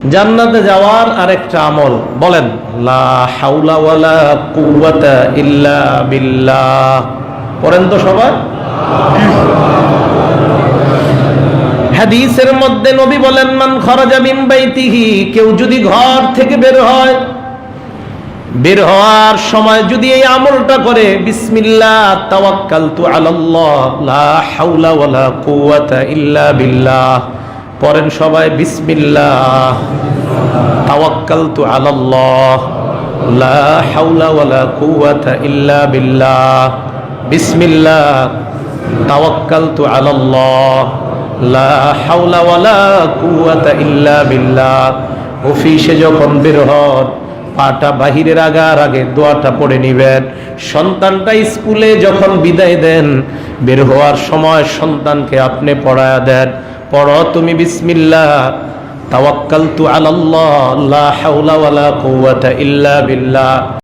জান্নাতে যাওয়ার আরেকটা আমল বলেন, লা হাওলা ওয়ালা কুওয়াতা ইল্লা বিল্লাহ। পড়েন তো সবাই। হাদিসের মধ্যে নবী বলেন, মান খরাজা মিন বাইতিহি, কেউ যদি ঘর থেকে বের হয়, বের হওয়ার সময় যদি এই আমলটা করে, বিসমিল্লাহ তাওয়াক্কালতু আলাল্লাহ লা হাওলা ওয়ালা কুওয়াতা ইল্লা বিল্লাহ। পড়েন সবাই, বিসমিল্লাহ তাওয়াক্কালতু আলাল্লাহ লা হাওলা ওয়ালা কুওয়াতা ইল্লা বিল্লাহ। বিসমিল্লাহ তাওয়াক্কালতু আলাল্লাহ লা হাওলা ওয়ালা কুওয়াতা ইল্লা বিল্লাহ। অফিসে যখন বের হন, পাটা বাহিরের আগার আগে দোয়াটা পড়ে নিবেন। সন্তানটা স্কুলে যখন বিদায় দেন, বের হওয়ার সময় সন্তানকে আপনি পড়ায়া দেন, পড়ো তুমি বিসমিল্লাহ তাওয়াক্কালতু আলাল্লাহ লা হাওলা ওয়ালা কুওয়াতা ইল্লা বিল্লাহ।